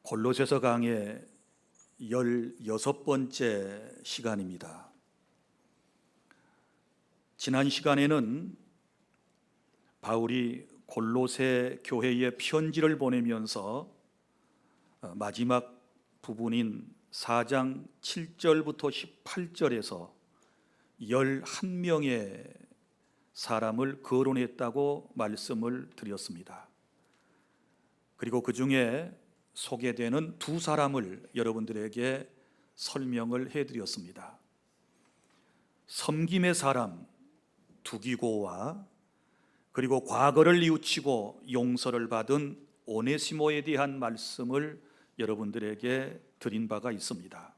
골로새서 강의 16번째 시간입니다. 지난 시간에는 바울이 골로새 교회에 편지를 보내면서 마지막 부분인 4장 7절부터 18절에서 11명의 사람을 거론했다고 말씀을 드렸습니다. 그리고 그 중에 소개되는 두 사람을 여러분들에게 설명을 해드렸습니다. 섬김의 사람 두기고와 그리고 과거를 뉘우치고 용서를 받은 오네시모에 대한 말씀을 여러분들에게 드린 바가 있습니다.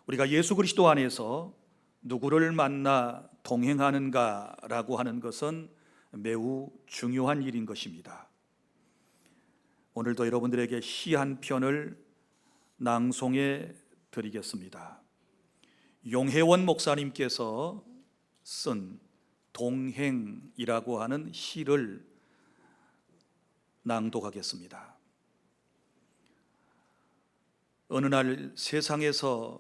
우리가 예수 그리스도 안에서 누구를 만나 동행하는가라고 하는 것은 매우 중요한 일인 것입니다. 오늘도 여러분들에게 시 한 편을 낭송해 드리겠습니다. 용혜원 목사님께서 쓴 동행이라고 하는 시를 낭독하겠습니다. 어느 날 세상에서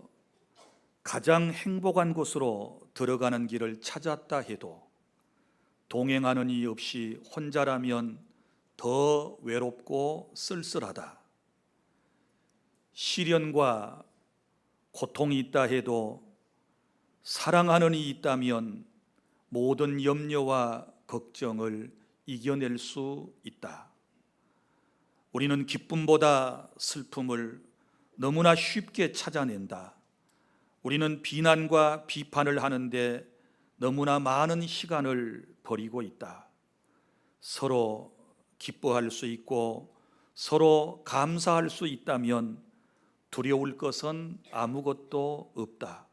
가장 행복한 곳으로 들어가는 길을 찾았다 해도 동행하는 이 없이 혼자라면 더 외롭고 쓸쓸하다. 시련과 고통이 있다 해도 사랑하는 이 있다면 모든 염려와 걱정을 이겨낼 수 있다. 우리는 기쁨보다 슬픔을 너무나 쉽게 찾아낸다. 우리는 비난과 비판을 하는데 너무나 많은 시간을 버리고 있다. 서로 기뻐할 수 있고 서로 감사할 수 있다면 두려울 것은 아무것도 없다.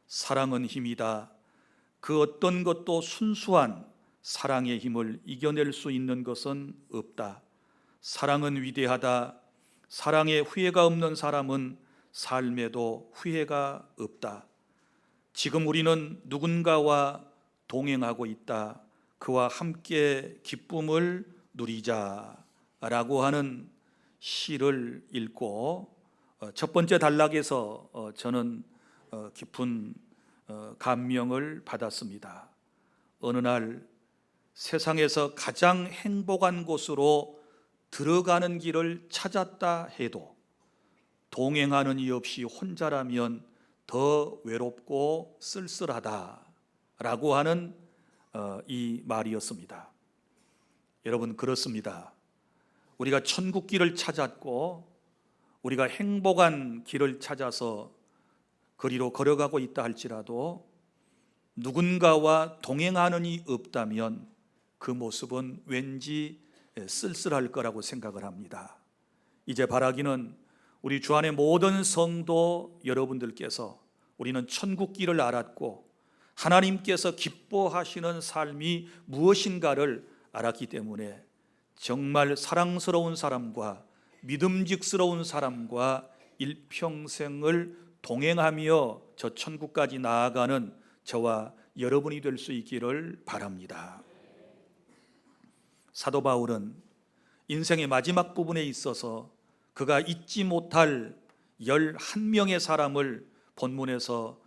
사랑은 힘이다. 그 어떤 것도 순수한 사랑의 힘을 이겨낼 수 있는 것은 없다. 사랑은 위대하다. 사랑에 후회가 없는 사람은 삶에도 후회가 없다. 지금 우리는 누군가와 동행하고 있다. 그와 함께 기쁨을 누리자라고 하는 시를 읽고 첫 번째 단락에서 저는 깊은 감명을 받았습니다. 어느 날 세상에서 가장 행복한 곳으로 들어가는 길을 찾았다 해도 동행하는 이 없이 혼자라면 더 외롭고 쓸쓸하다라고 하는 이 말이었습니다. 여러분, 그렇습니다. 우리가 천국 길을 찾았고 우리가 행복한 길을 찾아서 거리로 걸어가고 있다 할지라도 누군가와 동행하는 이 없다면 그 모습은 왠지 쓸쓸할 거라고 생각을 합니다. 이제 바라기는 우리 주 안의 모든 성도 여러분들께서 우리는 천국 길을 알았고 하나님께서 기뻐하시는 삶이 무엇인가를 알았기 때문에 정말 사랑스러운 사람과 믿음직스러운 사람과 일평생을 동행하며 저 천국까지 나아가는 저와 여러분이 될 수 있기를 바랍니다. 사도 바울은 인생의 마지막 부분에 있어서 그가 잊지 못할 11명의 사람을 본문에서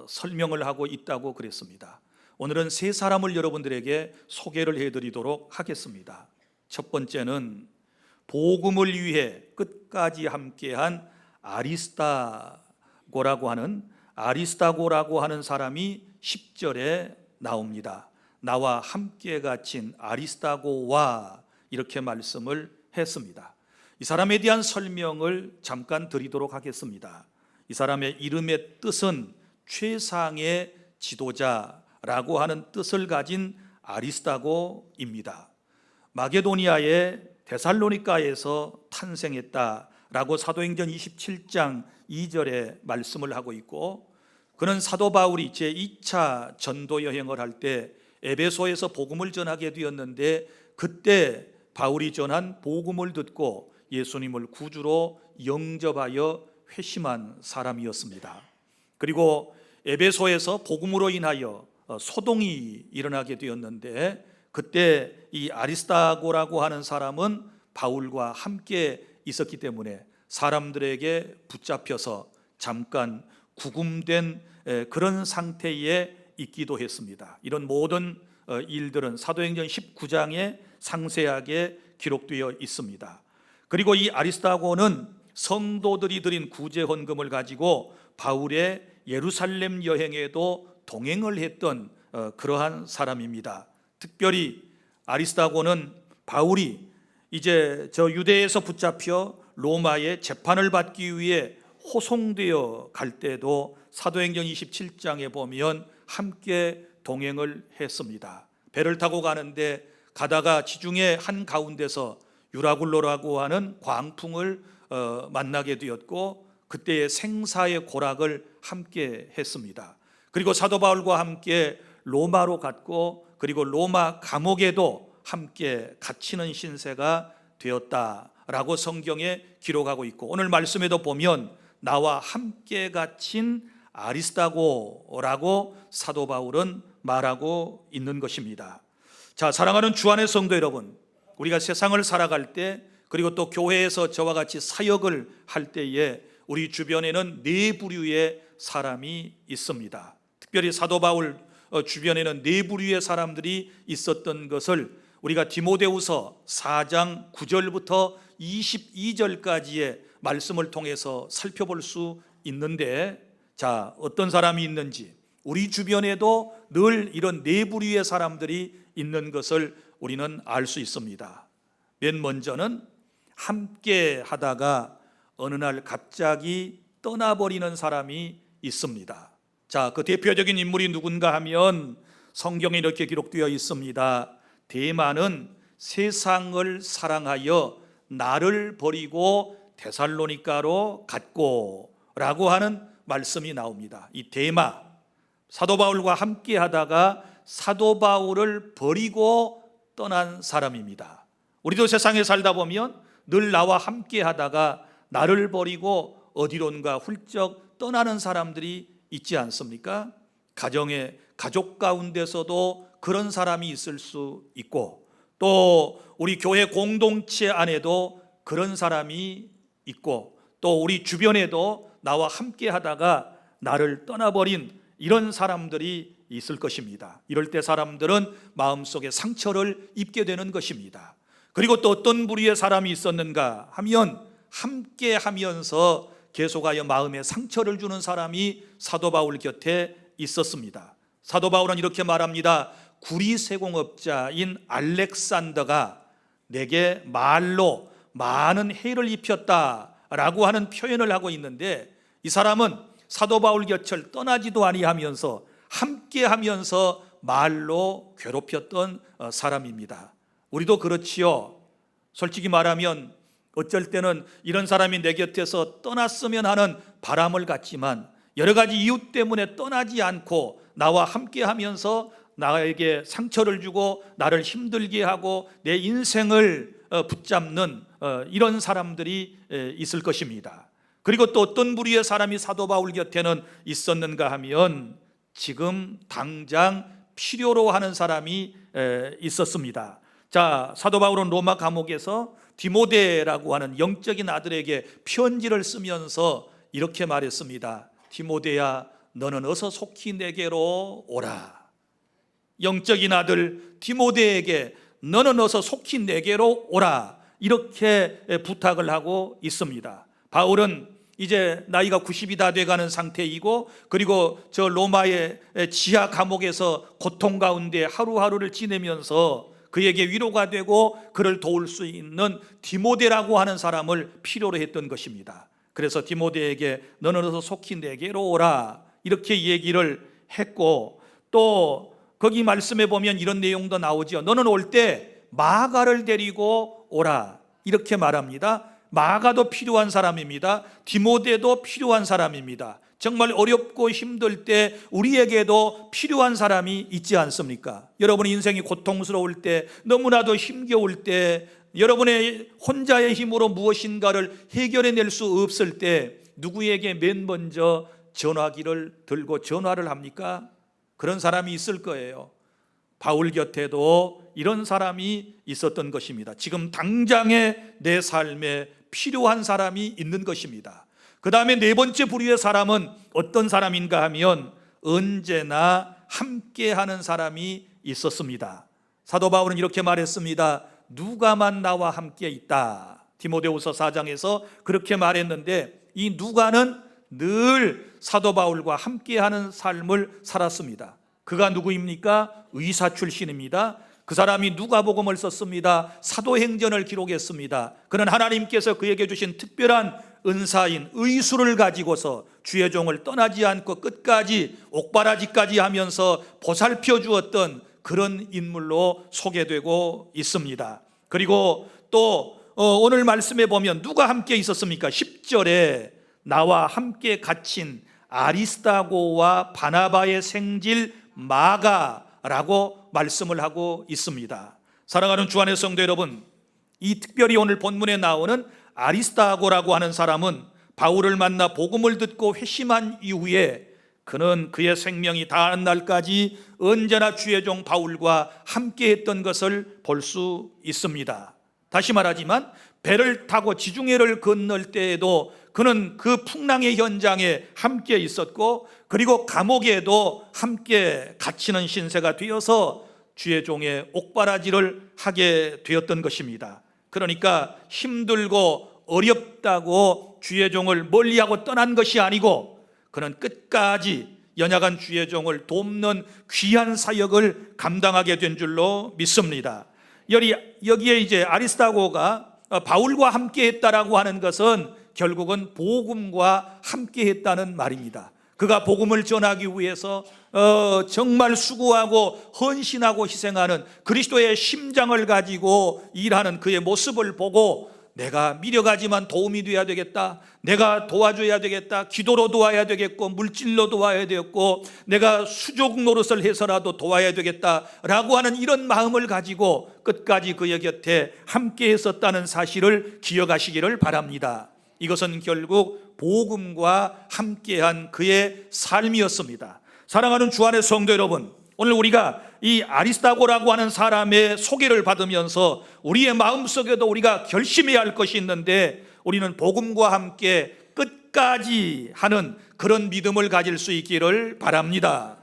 설명을 하고 있다고 그랬습니다. 오늘은 세 사람을 여러분들에게 소개를 해드리도록 하겠습니다. 첫 번째는 복음을 위해 끝까지 함께한 아리스타고라고 하는 사람이 10절에 나옵니다. 나와 함께 갇힌 아리스타고와 이렇게 말씀을 했습니다. 이 사람에 대한 설명을 잠깐 드리도록 하겠습니다. 이 사람의 이름의 뜻은 최상의 지도자라고 하는 뜻을 가진 아리스타고입니다. 마게도니아의 데살로니가에서 탄생했다라고 사도행전 27장 2절에 말씀을 하고 있고, 그는 사도 바울이 제2차 전도 여행을 할 때 에베소에서 복음을 전하게 되었는데 그때 바울이 전한 복음을 듣고 예수님을 구주로 영접하여 회심한 사람이었습니다. 그리고 에베소에서 복음으로 인하여 소동이 일어나게 되었는데 그때 이 아리스타고라고 하는 사람은 바울과 함께 있었기 때문에 사람들에게 붙잡혀서 잠깐 구금된 그런 상태에 있기도 했습니다. 이런 모든 일들은 사도행전 19장에 상세하게 기록되어 있습니다. 그리고 이 아리스타고는 성도들이 드린 구제 헌금을 가지고 바울의 예루살렘 여행에도 동행을 했던 그러한 사람입니다. 특별히 아리스타고는 바울이 이제 저 유대에서 붙잡혀 로마의 재판을 받기 위해 호송되어 갈 때도 사도행전 27장에 보면 함께 동행을 했습니다. 배를 타고 가는데 가다가 지중해 한 가운데서 유라굴로라고 하는 광풍을 만나게 되었고 그때의 생사의 고락을 함께 했습니다. 그리고 사도 바울과 함께 로마로 갔고 그리고 로마 감옥에도 함께 갇히는 신세가 되었다라고 성경에 기록하고 있고 오늘 말씀에도 보면 나와 함께 갇힌 아리스타고라고 사도 바울은 말하고 있는 것입니다. 자, 사랑하는 주 안의 성도 여러분, 우리가 세상을 살아갈 때 그리고 또 교회에서 저와 같이 사역을 할 때에 우리 주변에는 네 부류의 사람이 있습니다. 특별히 사도 바울 주변에는 네 부류의 사람들이 있었던 것을 우리가 디모데후서 4장 9절부터 22절까지의 말씀을 통해서 살펴볼 수 있는데, 자, 어떤 사람이 있는지, 우리 주변에도 늘 이런 네 부류의 사람들이 있는 것을 우리는 알 수 있습니다. 맨 먼저는 함께 하다가 어느 날 갑자기 떠나버리는 사람이 있습니다. 자, 그 대표적인 인물이 누군가 하면 성경에 이렇게 기록되어 있습니다. 데마는 세상을 사랑하여 나를 버리고 데살로니가로 갔고 라고 하는 말씀이 나옵니다. 이 데마, 사도 바울과 함께 하다가 사도 바울을 버리고 떠난 사람입니다. 우리도 세상에 살다 보면 늘 나와 함께 하다가 나를 버리고 어디론가 훌쩍 떠나는 사람들이 있지 않습니까? 가족 가운데서도 그런 사람이 있을 수 있고 또 우리 교회 공동체 안에도 그런 사람이 있고 또 우리 주변에도 나와 함께 하다가 나를 떠나버린 이런 사람들이 있을 것입니다. 이럴 때 사람들은 마음속에 상처를 입게 되는 것입니다. 그리고 또 어떤 부류의 사람이 있었는가 하면 함께 하면서 계속하여 마음에 상처를 주는 사람이 사도 바울 곁에 있었습니다. 사도 바울은 이렇게 말합니다. 구리세공업자인 알렉산더가 내게 말로 많은 해를 입혔다라고 하는 표현을 하고 있는데 이 사람은 사도 바울 곁을 떠나지도 아니하면서 함께 하면서 말로 괴롭혔던 사람입니다. 우리도 그렇지요. 솔직히 말하면 어쩔 때는 이런 사람이 내 곁에서 떠났으면 하는 바람을 갖지만 여러 가지 이유 때문에 떠나지 않고 나와 함께 하면서 나에게 상처를 주고 나를 힘들게 하고 내 인생을 붙잡는 이런 사람들이 있을 것입니다. 그리고 또 어떤 부류의 사람이 사도 바울 곁에는 있었는가 하면 지금 당장 필요로 하는 사람이 있었습니다. 자, 사도 바울은 로마 감옥에서 디모데라고 하는 영적인 아들에게 편지를 쓰면서 이렇게 말했습니다. 디모데야, 너는 어서 속히 내게로 오라. 영적인 아들 디모데에게 너는 어서 속히 내게로 오라, 이렇게 부탁을 하고 있습니다. 바울은 이제 나이가 90이 다 돼가는 상태이고 그리고 저 로마의 지하 감옥에서 고통 가운데 하루하루를 지내면서 그에게 위로가 되고 그를 도울 수 있는 디모데라고 하는 사람을 필요로 했던 것입니다. 그래서 디모데에게 너는 어서 속히 내게로 오라, 이렇게 얘기를 했고 또 거기 말씀에 보면 이런 내용도 나오죠. 너는 올 때 마가를 데리고 오라, 이렇게 말합니다. 마가도 필요한 사람입니다. 디모데도 필요한 사람입니다. 정말 어렵고 힘들 때 우리에게도 필요한 사람이 있지 않습니까? 여러분의 인생이 고통스러울 때, 너무나도 힘겨울 때, 여러분의 혼자의 힘으로 무엇인가를 해결해낼 수 없을 때 누구에게 맨 먼저 전화기를 들고 전화를 합니까? 그런 사람이 있을 거예요. 바울 곁에도 이런 사람이 있었던 것입니다. 지금 당장의 내 삶에 필요한 사람이 있는 것입니다. 그 다음에 네 번째 부류의 사람은 어떤 사람인가 하면 언제나 함께하는 사람이 있었습니다. 사도 바울은 이렇게 말했습니다. 누가만 나와 함께 있다. 디모데후서 4장에서 그렇게 말했는데, 이 누가는 늘 사도 바울과 함께하는 삶을 살았습니다. 그가 누구입니까? 의사 출신입니다. 그 사람이 누가복음을 썼습니다. 사도행전을 기록했습니다. 그는 하나님께서 그에게 주신 특별한 은사인 의수를 가지고서 주의 종을 떠나지 않고 끝까지 옥바라지까지 하면서 보살펴 주었던 그런 인물로 소개되고 있습니다. 그리고 또 오늘 말씀에 보면 누가 함께 있었습니까? 10절에 나와 함께 갇힌 아리스다고와 바나바의 생질 마가라고 말씀을 하고 있습니다. 사랑하는 주안의 성도 여러분, 이 특별히 오늘 본문에 나오는 아리스다고라고 하는 사람은 바울을 만나 복음을 듣고 회심한 이후에 그는 그의 생명이 다하는 날까지 언제나 주의 종 바울과 함께 했던 것을 볼 수 있습니다. 다시 말하지만 배를 타고 지중해를 건널 때에도 그는 그 풍랑의 현장에 함께 있었고, 그리고 감옥에도 함께 갇히는 신세가 되어서 주의 종의 옥바라지를 하게 되었던 것입니다. 그러니까 힘들고 어렵다고 주의 종을 멀리하고 떠난 것이 아니고 그는 끝까지 연약한 주의 종을 돕는 귀한 사역을 감당하게 된 줄로 믿습니다. 여기에 이제 아리스다고가 바울과 함께 했다라고 하는 것은 결국은 복음과 함께 했다는 말입니다. 그가 복음을 전하기 위해서 정말 수고하고 헌신하고 희생하는 그리스도의 심장을 가지고 일하는 그의 모습을 보고 내가 미력하지만 도움이 되어야 되겠다, 내가 도와줘야 되겠다, 기도로 도와야 되겠고 물질로 도와야 되겠고 내가 수족 노릇을 해서라도 도와야 되겠다라고 하는 이런 마음을 가지고 끝까지 그의 곁에 함께 했었다는 사실을 기억하시기를 바랍니다. 이것은 결국 복음과 함께한 그의 삶이었습니다. 사랑하는 주안의 성도 여러분, 오늘 우리가 이 아리스다고라고 하는 사람의 소개를 받으면서 우리의 마음속에도 우리가 결심해야 할 것이 있는데, 우리는 복음과 함께 끝까지 하는 그런 믿음을 가질 수 있기를 바랍니다.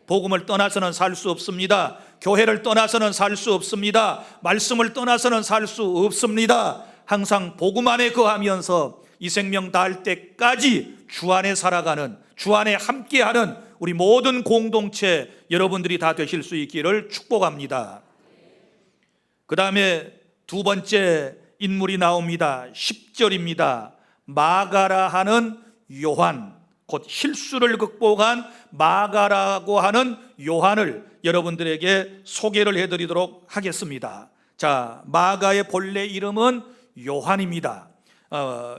복음을 떠나서는 살 수 없습니다. 교회를 떠나서는 살 수 없습니다. 말씀을 떠나서는 살 수 없습니다. 항상 복음 안에 거하면서 이 생명 다할 때까지 주 안에 살아가는, 주 안에 함께하는 우리 모든 공동체 여러분들이 다 되실 수 있기를 축복합니다. 그 다음에 두 번째 인물이 나옵니다. 10절입니다. 마가라 하는 요한, 곧 실수를 극복한 마가라고 하는 요한을 여러분들에게 소개를 해드리도록 하겠습니다. 자, 마가의 본래 이름은 요한입니다.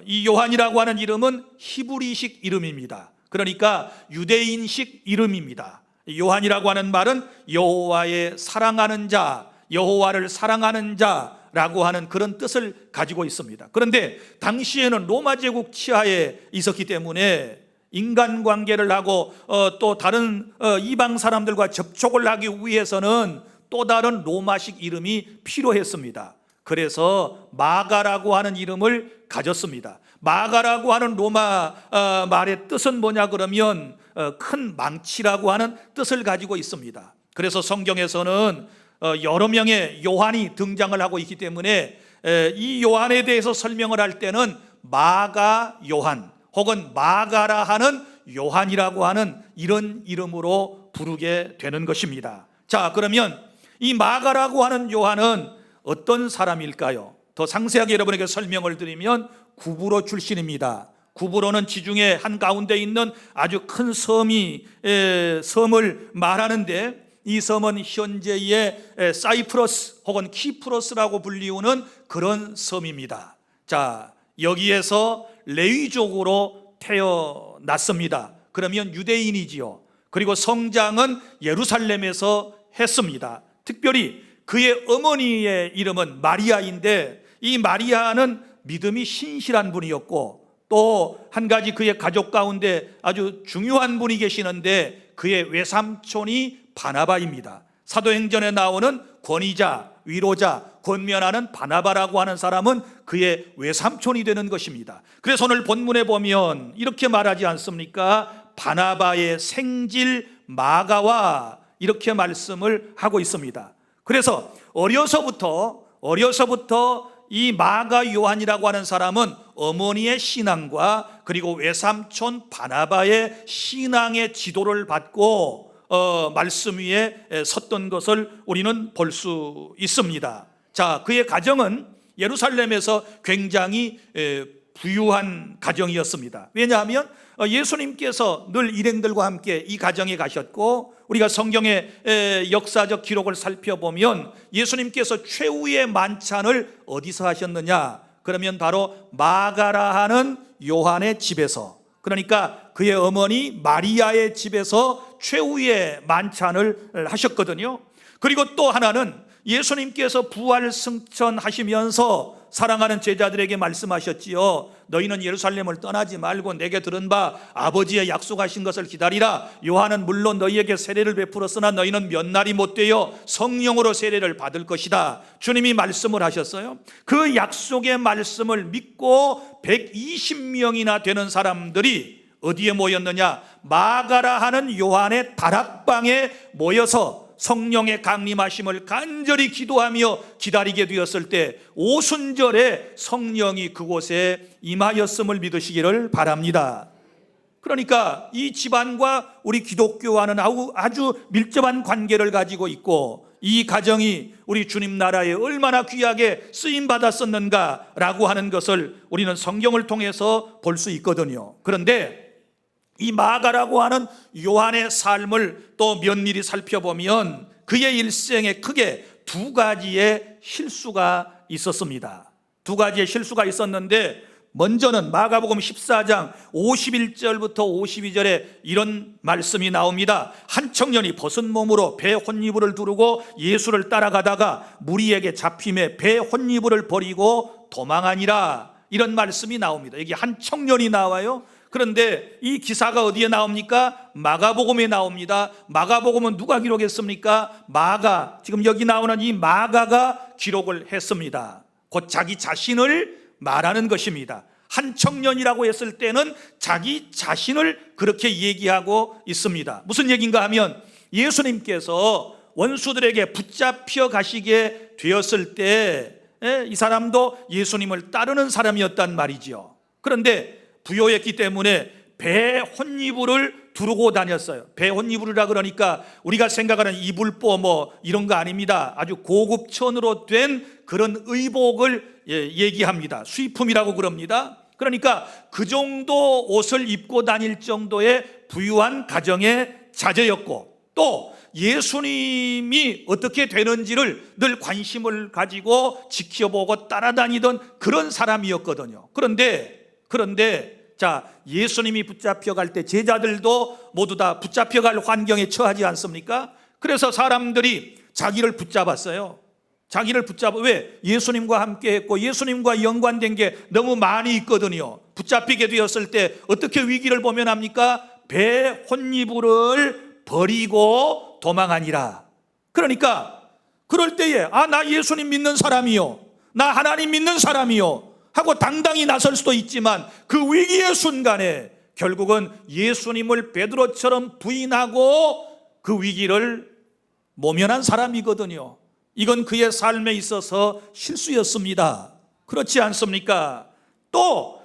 이 요한이라고 하는 이름은 히브리식 이름입니다. 그러니까 유대인식 이름입니다. 요한이라고 하는 말은 여호와의 사랑하는 자, 여호와를 사랑하는 자라고 하는 그런 뜻을 가지고 있습니다. 그런데 당시에는 로마 제국 치하에 있었기 때문에 인간관계를 하고 또 다른 이방 사람들과 접촉을 하기 위해서는 또 다른 로마식 이름이 필요했습니다. 그래서 마가라고 하는 이름을 가졌습니다. 마가라고 하는 로마 말의 뜻은 뭐냐 그러면 큰 망치라고 하는 뜻을 가지고 있습니다. 그래서 성경에서는 여러 명의 요한이 등장을 하고 있기 때문에 이 요한에 대해서 설명을 할 때는 마가 요한 혹은 마가라 하는 요한이라고 하는 이런 이름으로 부르게 되는 것입니다. 자, 그러면 이 마가라고 하는 요한은 어떤 사람일까요? 더 상세하게 여러분에게 설명을 드리면 구브로 출신입니다. 구브로는 지중해 한가운데 있는 아주 큰 섬을 말하는데, 이 섬은 현재의 사이프러스 혹은 키프로스라고 불리우는 그런 섬입니다. 자, 여기에서 레위족으로 태어났습니다. 그러면 유대인이지요. 그리고 성장은 예루살렘에서 했습니다. 특별히 그의 어머니의 이름은 마리아인데, 이 마리아는 믿음이 신실한 분이었고 또 한 가지 그의 가족 가운데 아주 중요한 분이 계시는데 그의 외삼촌이 바나바입니다. 사도행전에 나오는 권위자 위로자, 권면하는 바나바라고 하는 사람은 그의 외삼촌이 되는 것입니다. 그래서 오늘 본문에 보면 이렇게 말하지 않습니까? 바나바의 생질 마가와 이렇게 말씀을 하고 있습니다. 그래서 어려서부터 이 마가 요한이라고 하는 사람은 어머니의 신앙과 그리고 외삼촌 바나바의 신앙의 지도를 받고 말씀 위에 섰던 것을 우리는 볼 수 있습니다. 자, 그의 가정은 예루살렘에서 굉장히 부유한 가정이었습니다. 왜냐하면 예수님께서 늘 일행들과 함께 이 가정에 가셨고, 우리가 성경의 역사적 기록을 살펴보면 예수님께서 최후의 만찬을 어디서 하셨느냐? 그러면 바로 마가라 하는 요한의 집에서, 그러니까 그의 어머니 마리아의 집에서 최후의 만찬을 하셨거든요. 그리고 또 하나는 예수님께서 부활 승천하시면서 사랑하는 제자들에게 말씀하셨지요. 너희는 예루살렘을 떠나지 말고 내게 들은 바 아버지의 약속하신 것을 기다리라. 요한은 물론 너희에게 세례를 베풀었으나 너희는 몇 날이 못 되어 성령으로 세례를 받을 것이다. 주님이 말씀을 하셨어요. 그 약속의 말씀을 믿고 120명이나 되는 사람들이 어디에 모였느냐? 마가라 하는 요한의 다락방에 모여서 성령의 강림하심을 간절히 기도하며 기다리게 되었을 때 오순절에 성령이 그곳에 임하였음을 믿으시기를 바랍니다. 그러니까 이 집안과 우리 기독교와는 아주 밀접한 관계를 가지고 있고, 이 가정이 우리 주님 나라에 얼마나 귀하게 쓰임받았었는가라고 하는 것을 우리는 성경을 통해서 볼 수 있거든요. 그런데 이 마가라고 하는 요한의 삶을 또 면밀히 살펴보면 그의 일생에 크게 두 가지의 실수가 있었습니다. 두 가지의 실수가 있었는데, 먼저는 마가복음 14장 51절부터 52절에 이런 말씀이 나옵니다. 한 청년이 벗은 몸으로 배 혼이불을 두르고 예수를 따라가다가 무리에게 잡힘에 배 혼이불을 버리고 도망하니라. 이런 말씀이 나옵니다. 여기 한 청년이 나와요. 그런데 이 기사가 어디에 나옵니까? 마가복음에 나옵니다. 마가복음은 누가 기록했습니까? 마가, 지금 여기 나오는 이 마가가 기록을 했습니다. 곧 자기 자신을 말하는 것입니다. 한 청년이라고 했을 때는 자기 자신을 그렇게 얘기하고 있습니다. 무슨 얘기인가 하면 예수님께서 원수들에게 붙잡혀 가시게 되었을 때 이 사람도 예수님을 따르는 사람이었단 말이죠. 그런데 부요했기 때문에 배 혼이불을 두르고 다녔어요. 배 혼이불이라 그러니까 우리가 생각하는 이불보 뭐 이런 거 아닙니다. 아주 고급 천으로 된 그런 의복을 얘기합니다. 수입품이라고 그럽니다. 그러니까 그 정도 옷을 입고 다닐 정도의 부유한 가정의 자제였고, 또 예수님이 어떻게 되는지를 늘 관심을 가지고 지켜보고 따라다니던 그런 사람이었거든요. 그런데 자, 예수님이 붙잡혀갈 때 제자들도 모두 다 붙잡혀갈 환경에 처하지 않습니까? 그래서 사람들이 자기를 붙잡았어요. 왜? 예수님과 함께 했고 예수님과 연관된 게 너무 많이 있거든요. 붙잡히게 되었을 때 어떻게 위기를 보면합니까? 배 혼이불을 버리고 도망하니라. 그러니까 그럴 때에 나 예수님 믿는 사람이요, 나 하나님 믿는 사람이요 하고 당당히 나설 수도 있지만, 그 위기의 순간에 결국은 예수님을 베드로처럼 부인하고 그 위기를 모면한 사람이거든요. 이건 그의 삶에 있어서 실수였습니다. 그렇지 않습니까? 또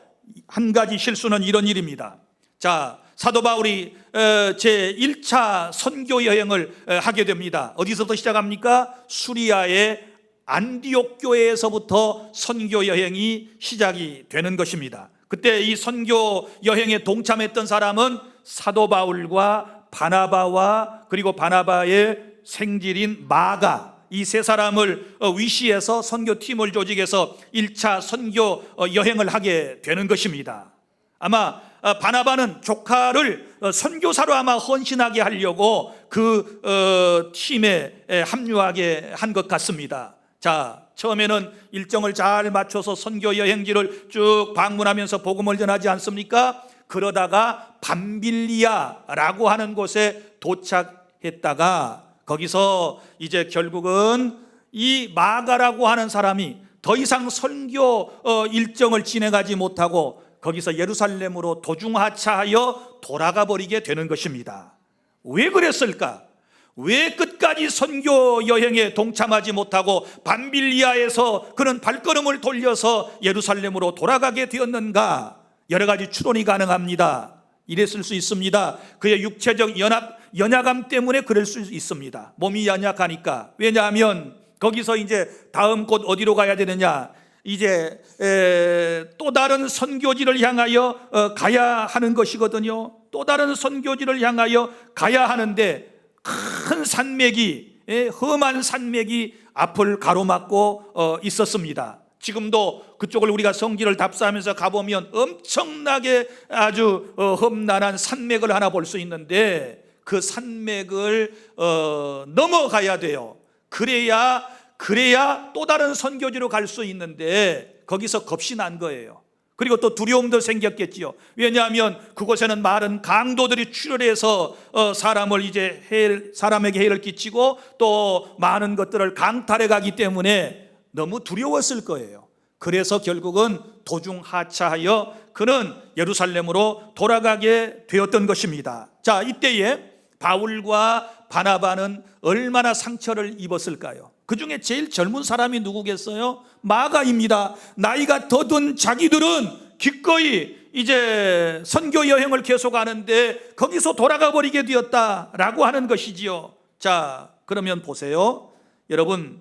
한 가지 실수는 이런 일입니다. 자, 사도 바울이 제1차 선교 여행을 하게 됩니다. 어디서부터 시작합니까? 수리아의 안디옥 교회에서부터 선교 여행이 시작이 되는 것입니다. 그때 이 선교 여행에 동참했던 사람은 사도 바울과 바나바와 그리고 바나바의 생질인 마가, 이 세 사람을 위시해서 선교팀을 조직해서 1차 선교 여행을 하게 되는 것입니다. 아마 바나바는 조카를 선교사로 아마 헌신하게 하려고 그 팀에 합류하게 한 것 같습니다. 자, 처음에는 일정을 잘 맞춰서 선교 여행지를 쭉 방문하면서 복음을 전하지 않습니까? 그러다가 밤빌리아라고 하는 곳에 도착했다가 거기서 이제 결국은 이 마가라고 하는 사람이 더 이상 선교 일정을 진행하지 못하고 거기서 예루살렘으로 도중하차하여 돌아가 버리게 되는 것입니다. 왜 그랬을까? 왜 끝까지 선교 여행에 동참하지 못하고 밤빌리아에서 그는 발걸음을 돌려서 예루살렘으로 돌아가게 되었는가? 여러 가지 추론이 가능합니다. 이랬을 수 있습니다. 그의 육체적 연약함 때문에 그럴 수 있습니다. 몸이 연약하니까. 왜냐하면 거기서 이제 다음 곳 어디로 가야 되느냐? 이제 또 다른 선교지를 향하여 가야 하는 것이거든요. 또 다른 선교지를 향하여 가야 하는데 큰 산맥이, 험한 산맥이 앞을 가로막고 있었습니다. 지금도 그쪽을 우리가 성지를 답사하면서 가보면 엄청나게 아주 험난한 산맥을 하나 볼 수 있는데 그 산맥을 넘어가야 돼요. 그래야 또 다른 선교지로 갈 수 있는데 거기서 겁이 난 거예요. 그리고 또 두려움도 생겼겠지요. 왜냐하면 그곳에는 많은 강도들이 출혈해서 사람에게 해를 끼치고 또 많은 것들을 강탈해 가기 때문에 너무 두려웠을 거예요. 그래서 결국은 도중 하차하여 그는 예루살렘으로 돌아가게 되었던 것입니다. 자, 이때에 바울과 바나바는 얼마나 상처를 입었을까요? 그 중에 제일 젊은 사람이 누구겠어요? 마가입니다. 나이가 더 든 자기들은 기꺼이 이제 선교 여행을 계속하는데 거기서 돌아가 버리게 되었다라고 하는 것이지요. 자, 그러면 보세요. 여러분,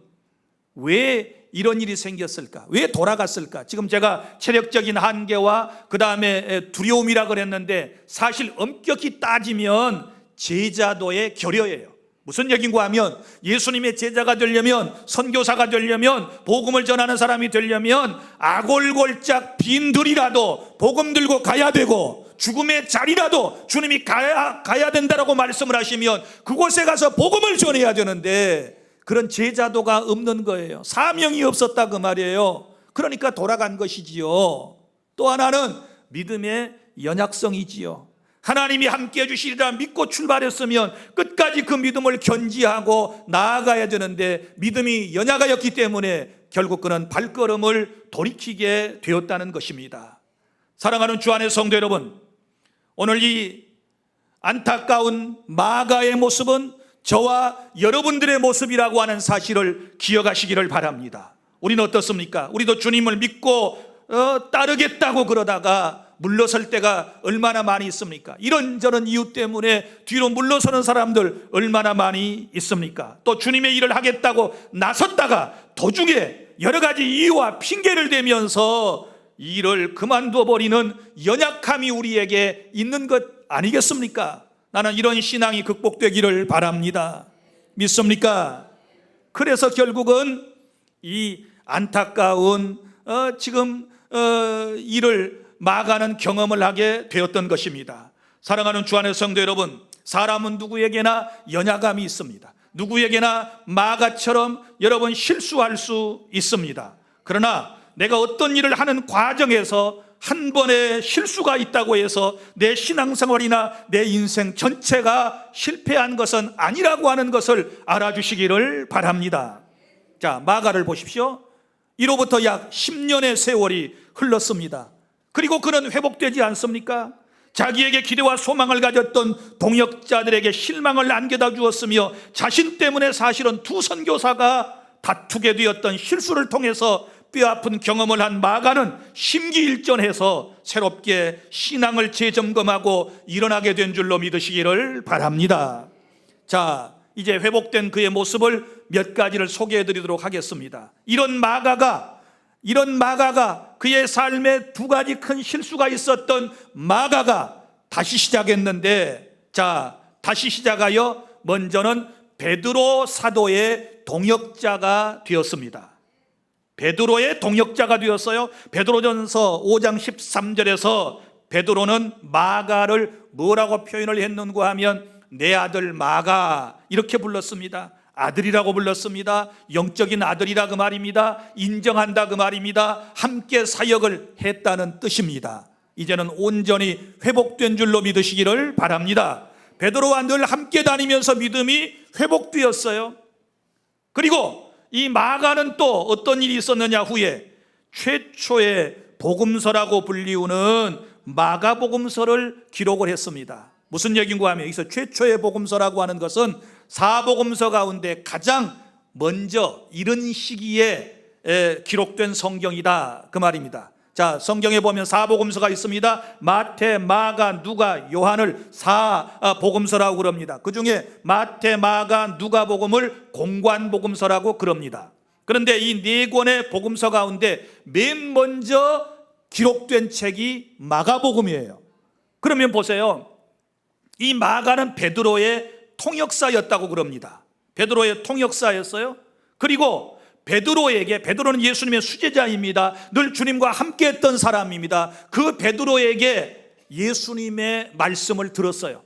왜 이런 일이 생겼을까? 왜 돌아갔을까? 지금 제가 체력적인 한계와 그 다음에 두려움이라 그랬는데 사실 엄격히 따지면 제자도의 결여예요. 무슨 얘기인가 하면 예수님의 제자가 되려면, 선교사가 되려면, 복음을 전하는 사람이 되려면 아골골짝 빈들이라도 복음 들고 가야 되고 죽음의 자리라도 주님이 가야 된다라고 말씀을 하시면 그곳에 가서 복음을 전해야 되는데 그런 제자도가 없는 거예요. 사명이 없었다 그 말이에요. 그러니까 돌아간 것이지요. 또 하나는 믿음의 연약성이지요. 하나님이 함께 해주시리라 믿고 출발했으면 끝까지 그 믿음을 견지하고 나아가야 되는데 믿음이 연약하였기 때문에 결국 그는 발걸음을 돌이키게 되었다는 것입니다. 사랑하는 주 안의 성도 여러분, 오늘 이 안타까운 마가의 모습은 저와 여러분들의 모습이라고 하는 사실을 기억하시기를 바랍니다. 우리는 어떻습니까? 우리도 주님을 믿고 따르겠다고 그러다가 물러설 때가 얼마나 많이 있습니까? 이런저런 이유 때문에 뒤로 물러서는 사람들 얼마나 많이 있습니까? 또 주님의 일을 하겠다고 나섰다가 도중에 여러 가지 이유와 핑계를 대면서 일을 그만둬 버리는 연약함이 우리에게 있는 것 아니겠습니까? 나는 이런 신앙이 극복되기를 바랍니다. 믿습니까? 그래서 결국은 이 안타까운 일을 마가는 경험을 하게 되었던 것입니다. 사랑하는 주 안의 성도 여러분, 사람은 누구에게나 연약함이 있습니다. 누구에게나 마가처럼 여러분 실수할 수 있습니다. 그러나 내가 어떤 일을 하는 과정에서 한 번의 실수가 있다고 해서 내 신앙생활이나 내 인생 전체가 실패한 것은 아니라고 하는 것을 알아주시기를 바랍니다. 자, 마가를 보십시오. 이로부터 약 10년의 세월이 흘렀습니다. 그리고 그는 회복되지 않습니까? 자기에게 기대와 소망을 가졌던 동역자들에게 실망을 안겨다 주었으며 자신 때문에 사실은 두 선교사가 다투게 되었던 실수를 통해서 뼈아픈 경험을 한 마가는 심기일전해서 새롭게 신앙을 재점검하고 일어나게 된 줄로 믿으시기를 바랍니다. 자, 이제 회복된 그의 모습을 몇 가지를 소개해 드리도록 하겠습니다. 이런 마가가 그의 삶에 두 가지 큰 실수가 있었던 마가가 다시 시작했는데, 자, 다시 시작하여 먼저는 베드로 사도의 동역자가 되었습니다. 베드로의 동역자가 되었어요. 베드로전서 5장 13절에서 베드로는 마가를 뭐라고 표현을 했는가 하면 내 아들 마가 이렇게 불렀습니다. 아들이라고 불렀습니다. 영적인 아들이라 그 말입니다. 인정한다 그 말입니다. 함께 사역을 했다는 뜻입니다. 이제는 온전히 회복된 줄로 믿으시기를 바랍니다. 베드로와 늘 함께 다니면서 믿음이 회복되었어요. 그리고 이 마가는 또 어떤 일이 있었느냐 후에 최초의 복음서라고 불리우는 마가복음서를 기록을 했습니다. 무슨 얘기인가 하면 여기서 최초의 복음서라고 하는 것은 사복음서 가운데 가장 먼저 이른 시기에 기록된 성경이다 그 말입니다. 자, 성경에 보면 사복음서가 있습니다. 마태, 마가, 누가, 요한을 사복음서라고 그럽니다. 그 중에 마태, 마가, 누가복음을 공관복음서라고 그럽니다. 그런데 이 네 권의 복음서 가운데 맨 먼저 기록된 책이 마가복음이에요. 그러면 보세요. 이 마가는 베드로의 통역사였다고 그럽니다. 베드로의 통역사였어요. 그리고 베드로는 예수님의 수제자입니다. 늘 주님과 함께 했던 사람입니다. 그 베드로에게 예수님의 말씀을 들었어요.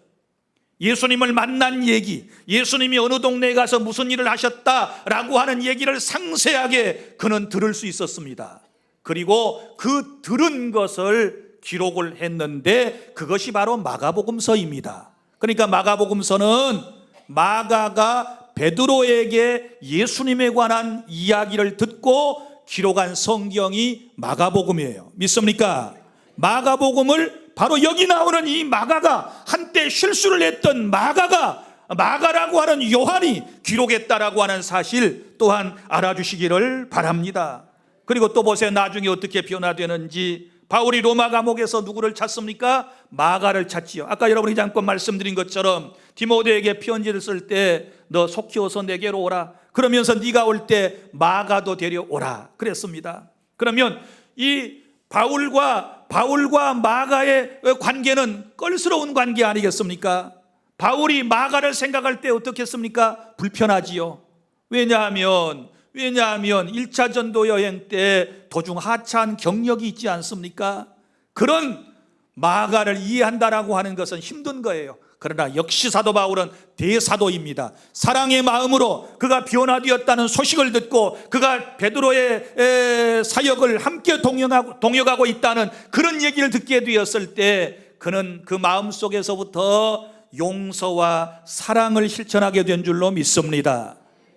예수님을 만난 얘기, 예수님이 어느 동네에 가서 무슨 일을 하셨다라고 하는 얘기를 상세하게 그는 들을 수 있었습니다. 그리고 그 들은 것을 기록을 했는데 그것이 바로 마가복음서입니다. 그러니까 마가복음서는 마가가 베드로에게 예수님에 관한 이야기를 듣고 기록한 성경이 마가복음이에요. 믿습니까? 마가복음을 바로 여기 나오는 이 마가가, 한때 실수를 했던 마가라고 하는 요한이 기록했다라고 하는 사실 또한 알아주시기를 바랍니다. 그리고 또 보세요. 나중에 어떻게 변화되는지. 바울이 로마 감옥에서 누구를 찾습니까? 마가를 찾지요. 아까 여러분이 잠깐 말씀드린 것처럼 디모데에게 편지를 쓸 때 너 속히어서 내게로 오라. 그러면서 네가 올 때 마가도 데려오라 그랬습니다. 그러면 이 바울과 마가의 관계는 껄스러운 관계 아니겠습니까? 바울이 마가를 생각할 때 어떻겠습니까? 불편하지요. 왜냐하면 1차 전도 여행 때 도중 하차한 경력이 있지 않습니까? 그런 마가를 이해한다라고 하는 것은 힘든 거예요. 그러나 역시 사도 바울은 대사도입니다. 사랑의 마음으로 그가 변화되었다는 소식을 듣고 그가 베드로의 사역을 함께 동역하고 있다는 그런 얘기를 듣게 되었을 때 그는 그 마음속에서부터 용서와 사랑을 실천하게 된 줄로 믿습니다.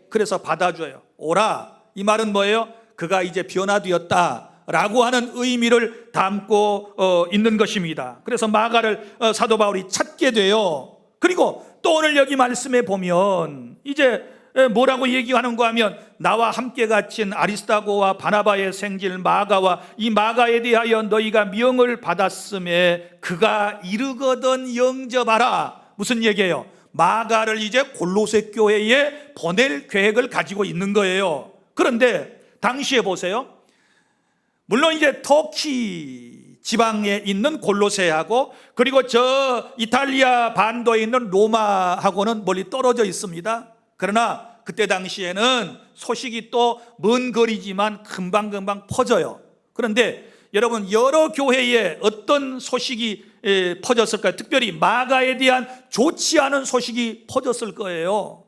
그래서 받아줘요. 오라. 이 말은 뭐예요? 그가 이제 변화되었다 라고 하는 의미를 담고 있는 것입니다. 그래서 마가를 사도 바울이 찾게 돼요. 그리고 또 오늘 여기 말씀에 보면 이제 뭐라고 얘기하는가 하면 나와 함께 갇힌 아리스다고와 바나바의 생질 마가와 이 마가에 대하여 너희가 명을 받았음에 그가 이르거든 영접하라. 무슨 얘기예요? 마가를 이제 골로새 교회에 보낼 계획을 가지고 있는 거예요. 그런데 당시에 보세요. 물론 이제 터키 지방에 있는 골로새하고 그리고 저 이탈리아 반도에 있는 로마하고는 멀리 떨어져 있습니다. 그러나 그때 당시에는 소식이 또 먼 거리지만 금방금방 퍼져요. 그런데 여러분, 여러 교회에 어떤 소식이 퍼졌을까요? 특별히 마가에 대한 좋지 않은 소식이 퍼졌을 거예요.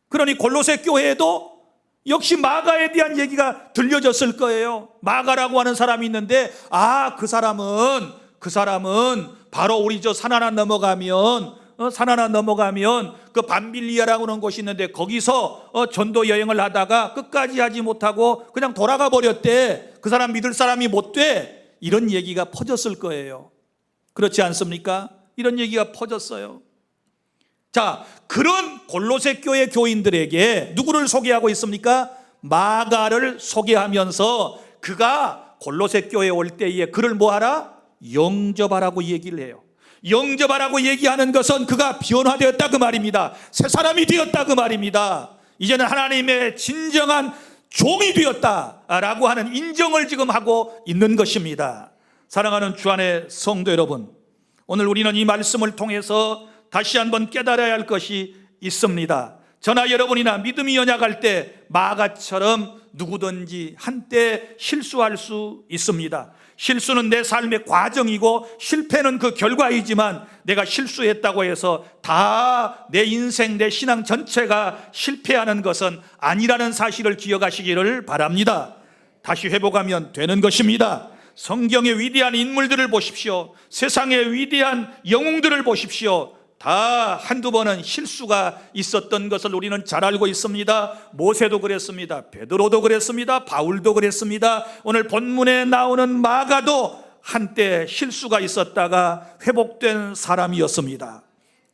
그러니 골로새 교회에도 역시 마가에 대한 얘기가 들려졌을 거예요. 마가라고 하는 사람이 있는데 그 사람은 바로 우리 저 산 하나 넘어가면 그 밤빌리아라고 하는 곳이 있는데 거기서 전도 여행을 하다가 끝까지 하지 못하고 그냥 돌아가 버렸대. 그 사람 믿을 사람이 못 돼. 이런 얘기가 퍼졌을 거예요. 그렇지 않습니까? 이런 얘기가 퍼졌어요. 자, 그런 골로새 교회 교인들에게 누구를 소개하고 있습니까? 마가를 소개하면서 그가 골로새 교회에 올 때에 그를 뭐하라? 영접하라고 얘기를 해요. 영접하라고 얘기하는 것은 그가 변화되었다 그 말입니다. 새 사람이 되었다 그 말입니다. 이제는 하나님의 진정한 종이 되었다라고 하는 인정을 지금 하고 있는 것입니다. 사랑하는 주 안의 성도 여러분, 오늘 우리는 이 말씀을 통해서 다시 한번 깨달아야 할 것이 있습니다. 저나 여러분이나 믿음이 연약할 때 마가처럼 누구든지 한때 실수할 수 있습니다. 실수는 내 삶의 과정이고 실패는 그 결과이지만 내가 실수했다고 해서 다 내 인생, 내 신앙 전체가 실패하는 것은 아니라는 사실을 기억하시기를 바랍니다. 다시 회복하면 되는 것입니다. 성경의 위대한 인물들을 보십시오. 세상의 위대한 영웅들을 보십시오. 다 한두 번은 실수가 있었던 것을 우리는 잘 알고 있습니다. 모세도 그랬습니다. 베드로도 그랬습니다. 바울도 그랬습니다. 오늘 본문에 나오는 마가도 한때 실수가 있었다가 회복된 사람이었습니다.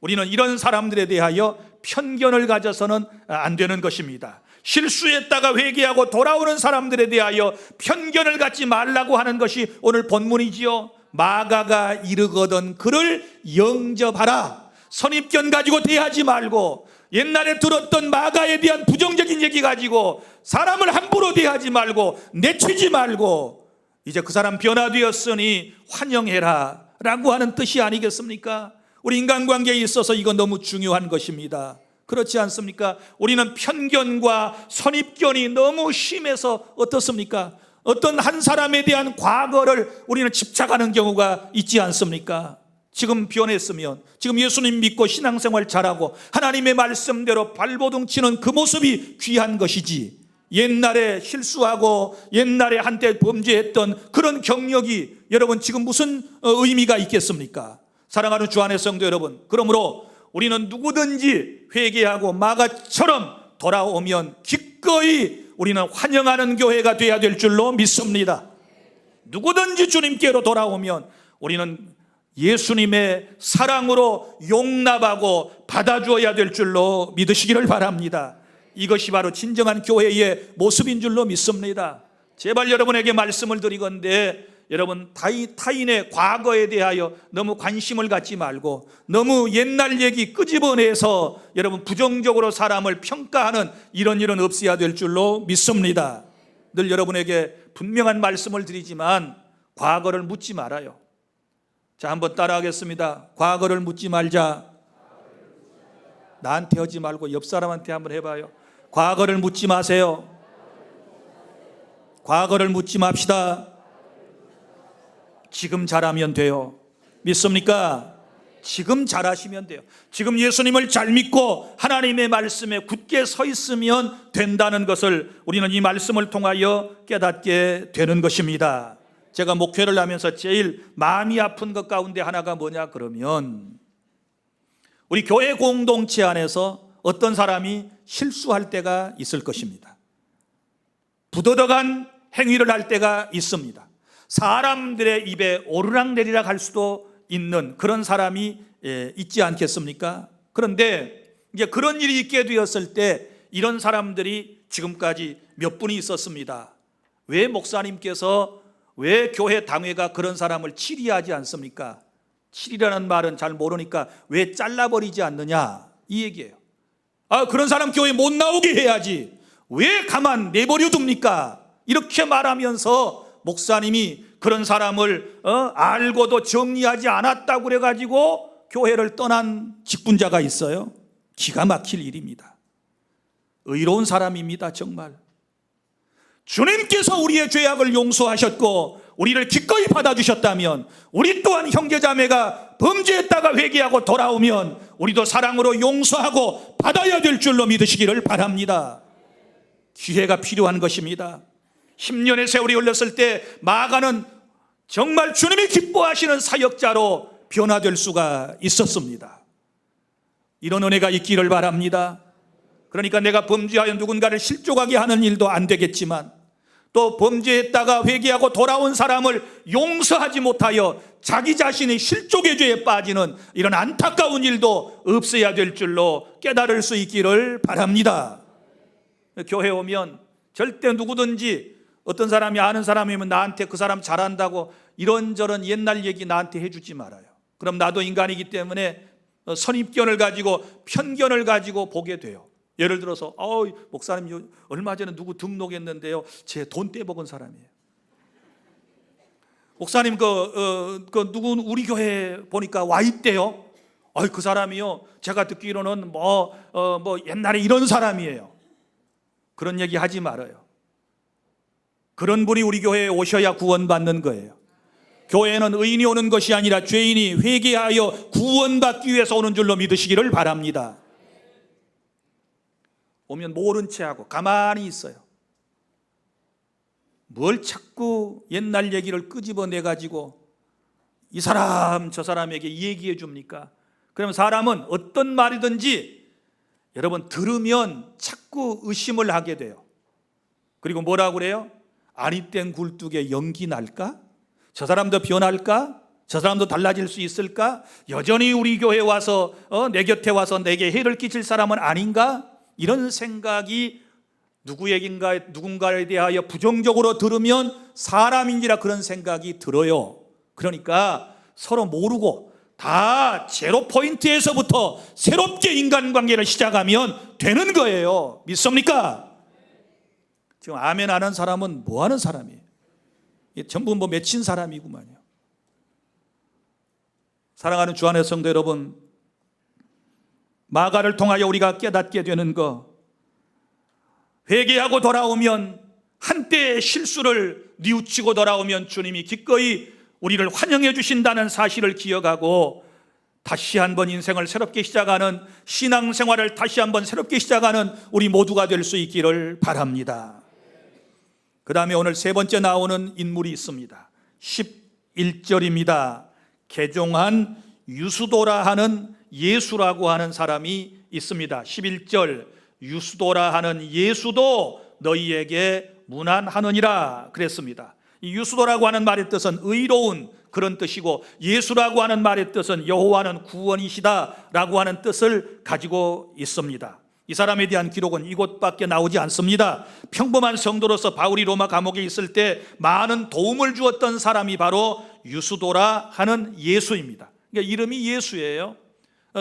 우리는 이런 사람들에 대하여 편견을 가져서는 안 되는 것입니다. 실수했다가 회개하고 돌아오는 사람들에 대하여 편견을 갖지 말라고 하는 것이 오늘 본문이지요. 마가가 이르거든 그를 영접하라. 선입견 가지고 대하지 말고, 옛날에 들었던 마가에 대한 부정적인 얘기 가지고 사람을 함부로 대하지 말고 내치지 말고, 이제 그 사람 변화되었으니 환영해라 라고 하는 뜻이 아니겠습니까? 우리 인간관계에 있어서 이건 너무 중요한 것입니다. 그렇지 않습니까? 우리는 편견과 선입견이 너무 심해서 어떻습니까? 어떤 한 사람에 대한 과거를 우리는 집착하는 경우가 있지 않습니까? 지금 변했으면, 지금 예수님 믿고 신앙생활 잘하고 하나님의 말씀대로 발버둥 치는 그 모습이 귀한 것이지, 옛날에 실수하고 옛날에 한때 범죄했던 그런 경력이 여러분 지금 무슨 의미가 있겠습니까? 사랑하는 주 안의 성도 여러분, 그러므로 우리는 누구든지 회개하고 마가처럼 돌아오면 기꺼이 우리는 환영하는 교회가 되어야 될 줄로 믿습니다. 누구든지 주님께로 돌아오면 우리는 예수님의 사랑으로 용납하고 받아주어야 될 줄로 믿으시기를 바랍니다. 이것이 바로 진정한 교회의 모습인 줄로 믿습니다. 제발 여러분에게 말씀을 드리건대, 여러분 타인의 과거에 대하여 너무 관심을 갖지 말고 너무 옛날 얘기 끄집어내서 여러분 부정적으로 사람을 평가하는 이런 일은 없어야 될 줄로 믿습니다. 늘 여러분에게 분명한 말씀을 드리지만 과거를 묻지 말아요. 자, 한번 따라하겠습니다. 과거를 묻지 말자. 나한테 하지 말고 옆 사람한테 한번 해봐요. 과거를 묻지 마세요. 과거를 묻지 맙시다. 지금 잘하면 돼요. 믿습니까? 지금 잘하시면 돼요. 지금 예수님을 잘 믿고 하나님의 말씀에 굳게 서 있으면 된다는 것을 우리는 이 말씀을 통하여 깨닫게 되는 것입니다. 제가 목회를 하면서 제일 마음이 아픈 것 가운데 하나가 뭐냐 그러면, 우리 교회 공동체 안에서 어떤 사람이 실수할 때가 있을 것입니다. 부도덕한 행위를 할 때가 있습니다. 사람들의 입에 오르락내리락 할 수도 있는 그런 사람이 있지 않겠습니까? 그런데 이제 그런 일이 있게 되었을 때 이런 사람들이 지금까지 몇 분이 있었습니다. 왜 목사님께서, 왜 교회 당회가 그런 사람을 치리하지 않습니까? 치리라는 말은 잘 모르니까 왜 잘라버리지 않느냐, 이 얘기예요. 그런 사람 교회 못 나오게 해야지, 왜 가만 내버려 둡니까? 이렇게 말하면서 목사님이 그런 사람을 알고도 정리하지 않았다고 그래가지고 교회를 떠난 직분자가 있어요. 기가 막힐 일입니다. 의로운 사람입니다. 정말 주님께서 우리의 죄악을 용서하셨고 우리를 기꺼이 받아주셨다면, 우리 또한 형제자매가 범죄했다가 회개하고 돌아오면 우리도 사랑으로 용서하고 받아야 될 줄로 믿으시기를 바랍니다. 기회가 필요한 것입니다. 10년의 세월이 흘렀을 때 마가는 정말 주님이 기뻐하시는 사역자로 변화될 수가 있었습니다. 이런 은혜가 있기를 바랍니다. 그러니까 내가 범죄하여 누군가를 실족하게 하는 일도 안 되겠지만, 또 범죄했다가 회개하고 돌아온 사람을 용서하지 못하여 자기 자신이 실족의 죄에 빠지는 이런 안타까운 일도 없어야 될 줄로 깨달을 수 있기를 바랍니다. 교회 오면 절대 누구든지, 어떤 사람이 아는 사람이면 나한테 그 사람 잘한다고 이런저런 옛날 얘기 나한테 해주지 말아요. 그럼 나도 인간이기 때문에 선입견을 가지고 편견을 가지고 보게 돼요. 예를 들어서 목사님 얼마 전에 누구 등록했는데요, 제 돈 떼먹은 사람이에요. 목사님 누구 우리 교회 보니까 와 있대요. 그 사람이요, 제가 듣기로는 옛날에 이런 사람이에요. 그런 얘기 하지 말아요. 그런 분이 우리 교회에 오셔야 구원받는 거예요. 교회는 의인이 오는 것이 아니라 죄인이 회개하여 구원받기 위해서 오는 줄로 믿으시기를 바랍니다. 오면 모른 채 하고 가만히 있어요. 뭘 자꾸 옛날 얘기를 끄집어내 가지고 이 사람 저 사람에게 얘기해 줍니까? 그러면 사람은 어떤 말이든지 여러분 들으면 자꾸 의심을 하게 돼요. 그리고 뭐라고 그래요? 아니 땐 굴뚝에 연기 날까? 저 사람도 변할까? 저 사람도 달라질 수 있을까? 여전히 우리 교회에 와서 내 곁에 와서 내게 해를 끼칠 사람은 아닌가? 이런 생각이 누군가에 대하여 부정적으로 들으면 사람인지라 그런 생각이 들어요. 그러니까 서로 모르고 다 제로 포인트에서부터 새롭게 인간관계를 시작하면 되는 거예요. 믿습니까? 지금 아멘 하는 사람은 뭐 하는 사람이에요? 전부 뭐 맺힌 사람이구만요. 사랑하는 주 안의 성도 여러분, 마가를 통하여 우리가 깨닫게 되는 거, 회개하고 돌아오면, 한때의 실수를 뉘우치고 돌아오면 주님이 기꺼이 우리를 환영해 주신다는 사실을 기억하고 다시 한번 인생을 새롭게 시작하는, 신앙생활을 다시 한번 새롭게 시작하는 우리 모두가 될 수 있기를 바랍니다. 그 다음에 오늘 세 번째 나오는 인물이 있습니다. 11절입니다. 개종한 유수도라 하는 예수라고 하는 사람이 있습니다. 11절, 유수도라 하는 예수도 너희에게 문안하느니라 그랬습니다. 이 유수도라고 하는 말의 뜻은 의로운 그런 뜻이고, 예수라고 하는 말의 뜻은 여호와는 구원이시다라고 하는 뜻을 가지고 있습니다. 이 사람에 대한 기록은 이곳밖에 나오지 않습니다. 평범한 성도로서 바울이 로마 감옥에 있을 때 많은 도움을 주었던 사람이 바로 유수도라 하는 예수입니다. 그러니까 이름이 예수예요.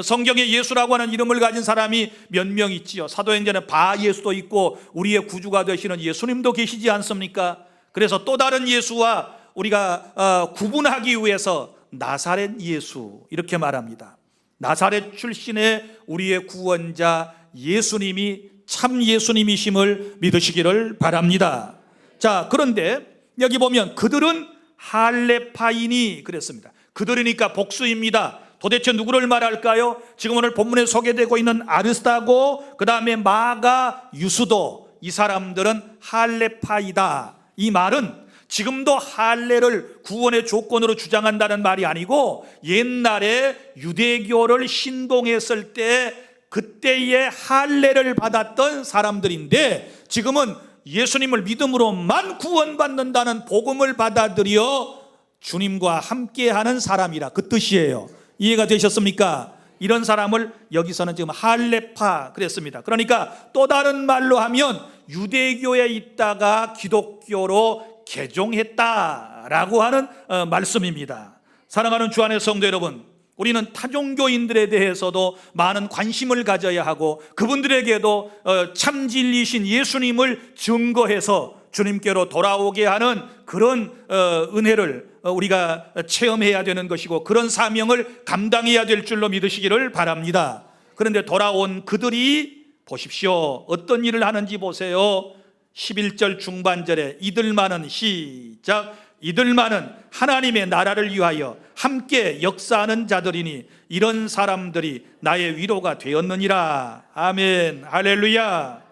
성경에 예수라고 하는 이름을 가진 사람이 몇 명 있지요. 사도행전에 바예수도 있고 우리의 구주가 되시는 예수님도 계시지 않습니까? 그래서 또 다른 예수와 우리가 구분하기 위해서 나사렛 예수 이렇게 말합니다. 나사렛 출신의 우리의 구원자 예수님이 참 예수님이심을 믿으시기를 바랍니다. 자, 그런데 여기 보면 그들은 할레파인이 그랬습니다. 그들이니까 복수입니다. 도대체 누구를 말할까요? 지금 오늘 본문에 소개되고 있는 아리스타고, 그 다음에 마가, 유수도, 이 사람들은 할레파이다. 이 말은 지금도 할례를 구원의 조건으로 주장한다는 말이 아니고, 옛날에 유대교를 신봉했을 때 그때의 할례를 받았던 사람들인데, 지금은 예수님을 믿음으로만 구원받는다는 복음을 받아들여 주님과 함께하는 사람이라 그 뜻이에요. 이해가 되셨습니까? 이런 사람을 여기서는 지금 할레파 그랬습니다. 그러니까 또 다른 말로 하면 유대교에 있다가 기독교로 개종했다라고 하는 말씀입니다. 사랑하는 주 안의 성도 여러분, 우리는 타종교인들에 대해서도 많은 관심을 가져야 하고, 그분들에게도 참 진리신 예수님을 증거해서 주님께로 돌아오게 하는 그런 은혜를 우리가 체험해야 되는 것이고, 그런 사명을 감당해야 될 줄로 믿으시기를 바랍니다. 그런데 돌아온 그들이 보십시오. 어떤 일을 하는지 보세요. 11절 중반절에 이들만은, 시작, 이들만은 하나님의 나라를 위하여 함께 역사하는 자들이니 이런 사람들이 나의 위로가 되었느니라. 아멘, 할렐루야.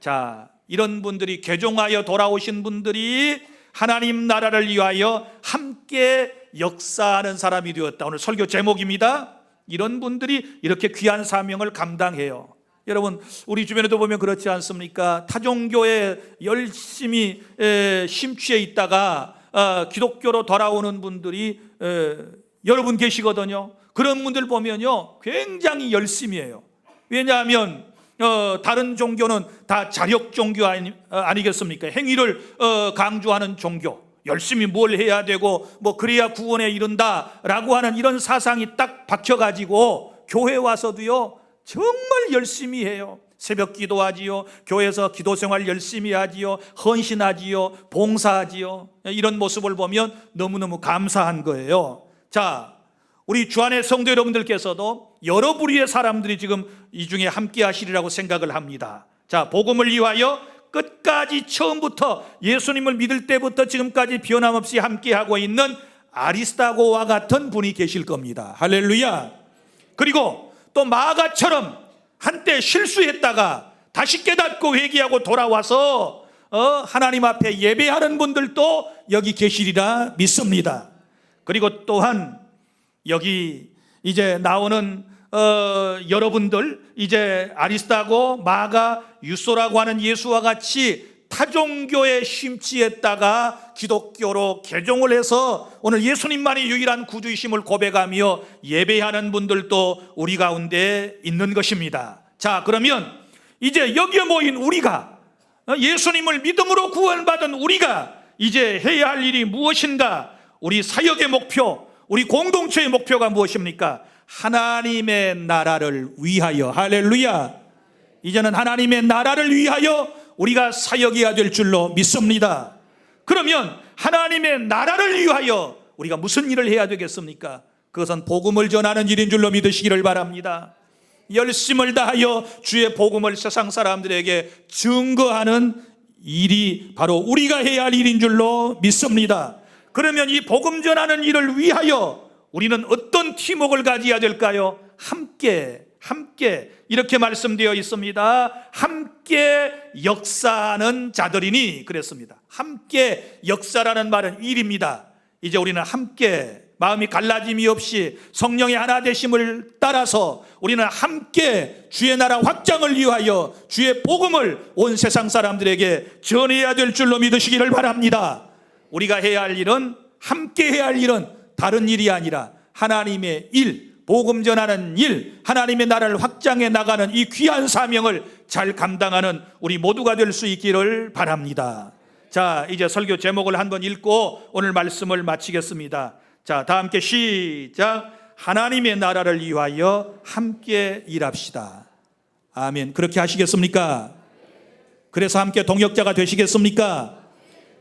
자, 이런 분들이, 개종하여 돌아오신 분들이 하나님 나라를 위하여 함께 역사하는 사람이 되었다. 오늘 설교 제목입니다. 이런 분들이 이렇게 귀한 사명을 감당해요. 여러분, 우리 주변에도 보면 그렇지 않습니까? 타종교에 열심히 심취해 있다가 기독교로 돌아오는 분들이 여러분 계시거든요. 그런 분들 보면요, 굉장히 열심히 해요. 왜냐하면 다른 종교는 다 자력 종교 아니겠습니까? 행위를 강조하는 종교, 열심히 뭘 해야 되고 뭐 그래야 구원에 이른다라고 하는 이런 사상이 딱 박혀가지고 교회 와서도요 정말 열심히 해요. 새벽 기도하지요, 교회에서 기도생활 열심히 하지요, 헌신하지요, 봉사하지요. 이런 모습을 보면 너무너무 감사한 거예요. 자, 우리 주 안의 성도 여러분들께서도 여러 부류의 사람들이 지금 이 중에 함께 하시리라고 생각을 합니다. 자, 복음을 위하여 끝까지 처음부터 예수님을 믿을 때부터 지금까지 변함없이 함께하고 있는 아리스타고와 같은 분이 계실 겁니다. 할렐루야. 그리고 또 마가처럼 한때 실수했다가 다시 깨닫고 회개하고 돌아와서 하나님 앞에 예배하는 분들도 여기 계시리라 믿습니다. 그리고 또한 여기 이제 나오는 여러분들 이제 아리스타고 마가 유소라고 하는 예수와 같이 타종교에 심취했다가 기독교로 개종을 해서 오늘 예수님만이 유일한 구주이심을 고백하며 예배하는 분들도 우리 가운데 있는 것입니다. 자, 그러면 이제 여기에 모인 우리가, 예수님을 믿음으로 구원받은 우리가 이제 해야 할 일이 무엇인가? 우리 사역의 목표, 우리 공동체의 목표가 무엇입니까? 하나님의 나라를 위하여. 할렐루야. 이제는 하나님의 나라를 위하여 우리가 사역해야 될 줄로 믿습니다. 그러면 하나님의 나라를 위하여 우리가 무슨 일을 해야 되겠습니까? 그것은 복음을 전하는 일인 줄로 믿으시기를 바랍니다. 열심을 다하여 주의 복음을 세상 사람들에게 증거하는 일이 바로 우리가 해야 할 일인 줄로 믿습니다. 그러면 이 복음 전하는 일을 위하여 우리는 어떤 팀워크를 가져야 될까요? 함께 이렇게 말씀되어 있습니다. 함께 역사하는 자들이니 그랬습니다. 함께 역사라는 말은 일입니다. 이제 우리는 함께 마음이 갈라짐이 없이 성령의 하나 되심을 따라서 우리는 함께 주의 나라 확장을 위하여 주의 복음을 온 세상 사람들에게 전해야 될 줄로 믿으시기를 바랍니다. 우리가 해야 할 일은, 함께 해야 할 일은 다른 일이 아니라 하나님의 일, 복음 전하는 일, 하나님의 나라를 확장해 나가는 이 귀한 사명을 잘 감당하는 우리 모두가 될 수 있기를 바랍니다. 자, 이제 설교 제목을 한번 읽고 오늘 말씀을 마치겠습니다. 자, 다 함께 시작. 하나님의 나라를 위하여 함께 일합시다. 아멘. 그렇게 하시겠습니까? 그래서 함께 동역자가 되시겠습니까?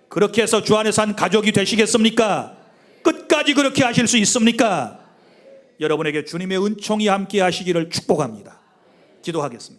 그렇게 해서 주 안에서 한 가족이 되시겠습니까? 끝까지 그렇게 하실 수 있습니까? 여러분에게 주님의 은총이 함께 하시기를 축복합니다. 기도하겠습니다.